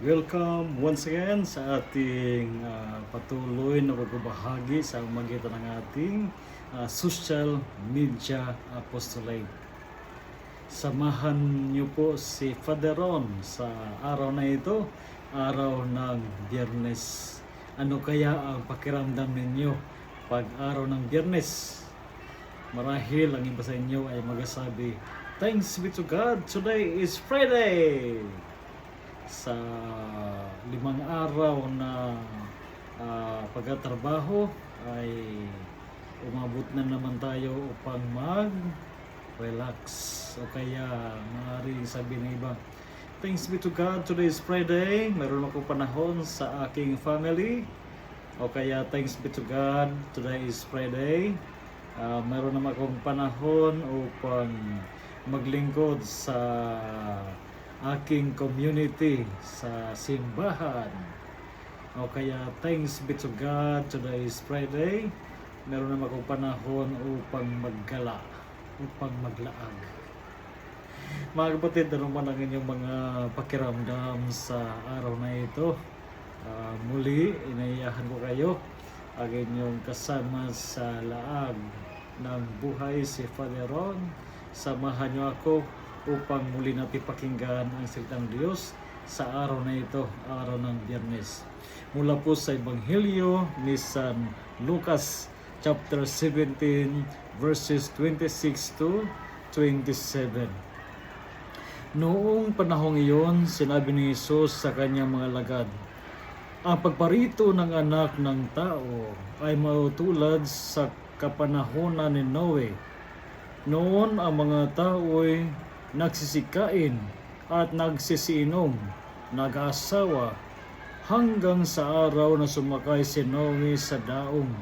Welcome once again sa ating patuloy na pagbabahagi sa magitan ng ating social media apostolate. Samahan niyo po si Father Ron sa araw na ito, araw ng Biyernes. Ano kaya ang pakiramdam ninyo pag araw ng Biyernes? Marahil ang iba sa inyo ay magasabi, "Thanks be to God, today is Friday!" Sa 5 araw na pagtatrabaho ay umabot na naman tayo upang mag-relax. O kaya maaaring sabi ng iba, "Thanks be to God, today is Friday. Meron akong panahon sa aking family." O kaya, "Thanks be to God, today is Friday. Meron naman akong panahon upang maglingkod sa aking community sa simbahan." O kaya, "Thanks be to God, today is Friday. Meron naman akong panahon upang maggala, upang maglaag." Mga kapatid, ano man ang inyong mga pakiramdam sa araw na ito? Muli, inayahan ko kayo, ang inyong kasama sa laag ng buhay, si Father Ron. Samahan niyo ako upang muli natin pakinggan ang salitang Diyos sa araw na ito, araw ng Biyernes. Mula po sa Ebanghelyo ni San Lucas, chapter 17, verses 26 to 27. Noong panahong iyon, sinabi ni Jesus sa kanyang mga alagad, "Ang pagparito ng anak ng tao ay mautulad sa kapanahonan ni Noe. Noon ang mga tao'y nagsisikain at nagsisiinom, nag-aasawa, hanggang sa araw na sumakay si Noe sa daong.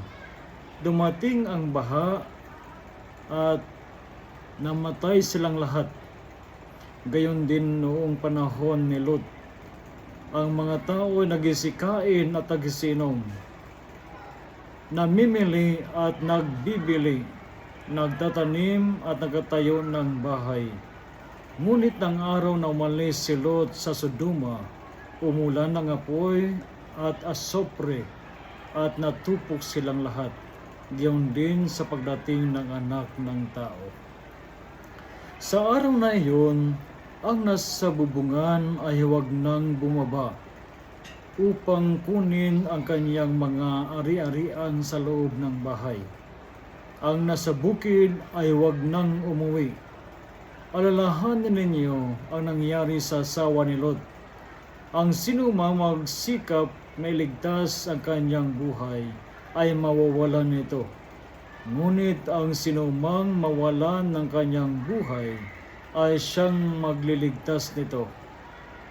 Dumating ang baha at namatay silang lahat. Gayon din noong panahon ni Lot. Ang mga tao ay nagsisikain at nagsisiinom, namimili at nagbibili, nagtatanim at nagtatayo ng bahay. Ngunit ng araw na umalis si Lot sa Sodoma, umulan ng apoy at asopre at natupok silang lahat. Gayon din sa pagdating ng anak ng tao. Sa araw na iyon, ang nasa bubungan ay huwag nang bumaba upang kunin ang kanyang mga ari-arian sa loob ng bahay. Ang nasa bukid ay huwag nang umuwi. Alalahanin ninyo ang nangyari sa asawa ni Lot. Ang sinumang magsikap na iligtas ang kanyang buhay ay mawawalan nito. Ngunit ang sinumang mawalan ng kanyang buhay ay siyang magliligtas nito.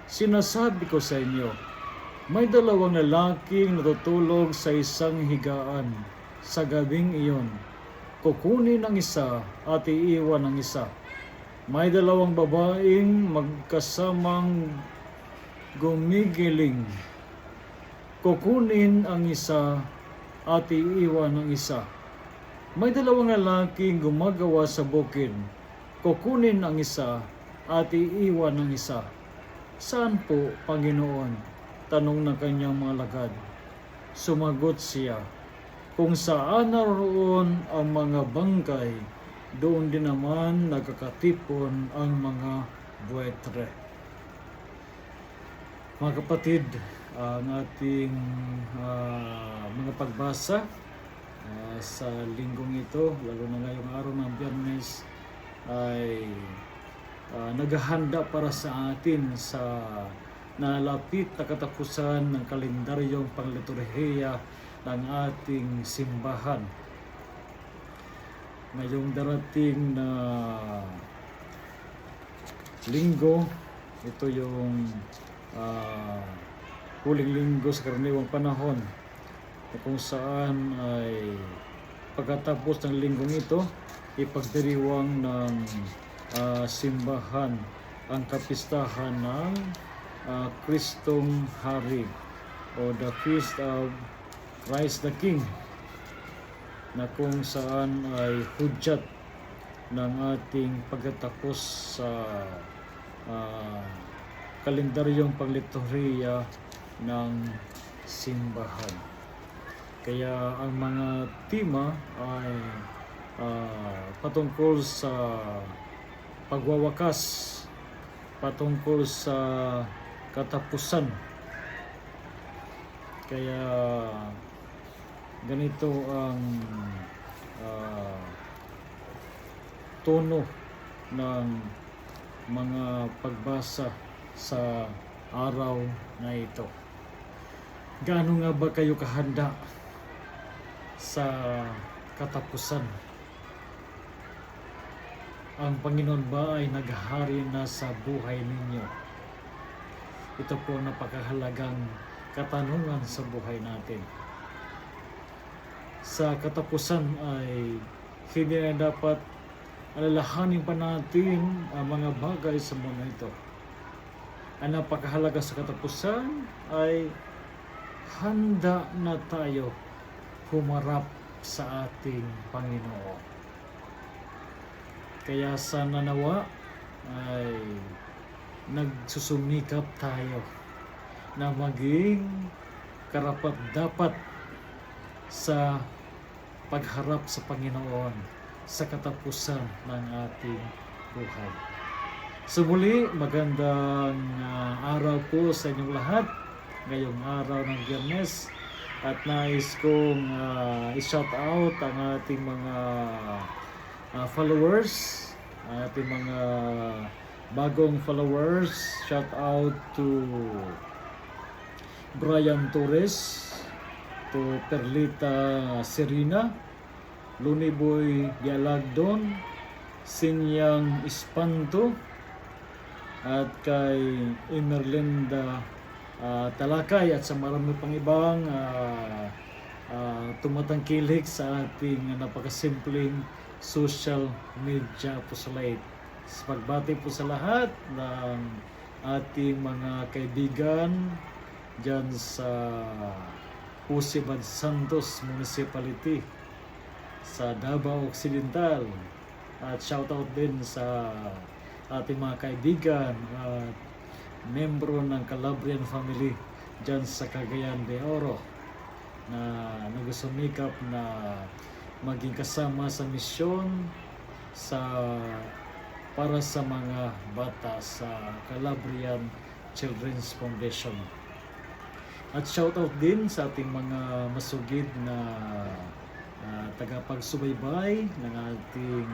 Sinasabi ko sa inyo, may 2 lalaking natutulog sa isang higaan sa gabing iyon. Kukunin ang isa at iiwan ang isa. May 2 babaeng magkasamang gumigiling. Kukunin ang isa at iiwan ang isa. May 2 lalaking gumagawa sa bukid. Kukunin ang isa at iiwan ang isa. Saan po, Panginoon? Tanong ng kanyang mga alagad. Sumagot siya, kung saan naroon ang mga bangkay, doon din naman nagkakatipon ang mga buwetre. Mga kapatid, ang ating mga pagbasa sa linggong ito, lalo na ngayong araw ng Biyernes, ay naghahanda para sa atin sa nalapit na katapusan ng kalendaryong pangliturhiya ng ating simbahan. Ngayong darating na linggo, ito yung huling linggo sa karaniwang panahon, kung saan ay pagkatapos ng linggong ito, ipagdiriwang ng simbahan ang kapistahan ng Kristong Hari o the Feast of Christ the King, na kung saan ay hudyat ng ating pagkatapos sa kalendaryong pagliturhiya ng simbahan. Kaya ang mga tema ay patungkol sa pagwawakas, patungkol sa katapusan. Kaya ganito ang tono ng mga pagbasa sa araw na ito. Gaano nga ba kayo kahanda sa katapusan? Ang Panginoon ba ay naghari na sa buhay ninyo? Ito po napakahalagang katanungan sa buhay natin. Sa katapusan ay hindi na dapat alalahanin pa natin ang mga bagay sa mundo ito. Ang napakahalaga sa katapusan ay handa na tayo humarap sa ating Panginoon. Kaya sana nawa ay nagsusumikap tayo na maging karapat-dapat sa pagharap sa Panginoon sa katapusan ng ating buhay. So muli, magandang araw po sa inyong lahat ngayong araw ng Biyernes, at nais kong i-shout out ang ating mga followers, ating mga bagong followers. Shout out to Brian Torres, to Perlita Serena, Luniboy Dialagdon, Sinyang Espanto, at kay Emerlinda Talakay, at sa marami pang ibang tumatangkilik sa ating napakasimpleng social media apostolate. Pagbati po sa lahat ng ating mga kaibigan dyan sa Pusibad Santos Municipality sa Davao Occidental, at shoutout din sa ating mga kaibigan at membro ng Calabrian family dyan sa Cagayan de Oro na nagsusumikap na maging kasama sa misyon para sa mga bata sa Calabrian Children's Foundation. At shoutout din sa ating mga masugid na tagapagsubaybay ng ating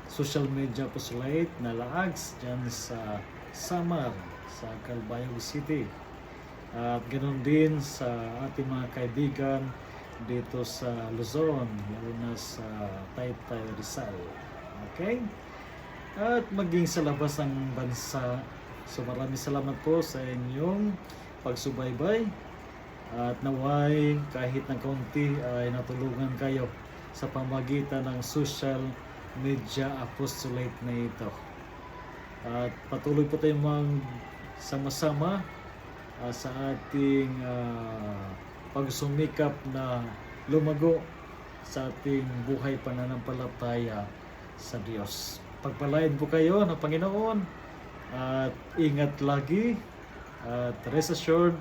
social media apostolate na LAAGS dyan sa Samar, sa Calbayog City. At ganoon din sa ating mga kaibigan dito sa Luzon, lalo na sa Taytay, Rizal. Okay? At maging sa labas ng bansa. So maraming salamat po sa inyong pagsubaybay, at naway kahit ng kaunti ay natulungan kayo sa pamagitan ng social media apostolate na ito. At patuloy po tayong sama-sama sa ating pagsumikap na lumago sa ating buhay pananampalataya sa Diyos. Pagpalain po kayo ng Panginoon, at ingat lagi, at rest assured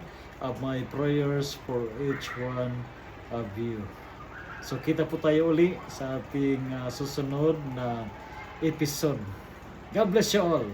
of my prayers for each one of you. So kita po tayo uli sa ating susunod na episode. God bless you all.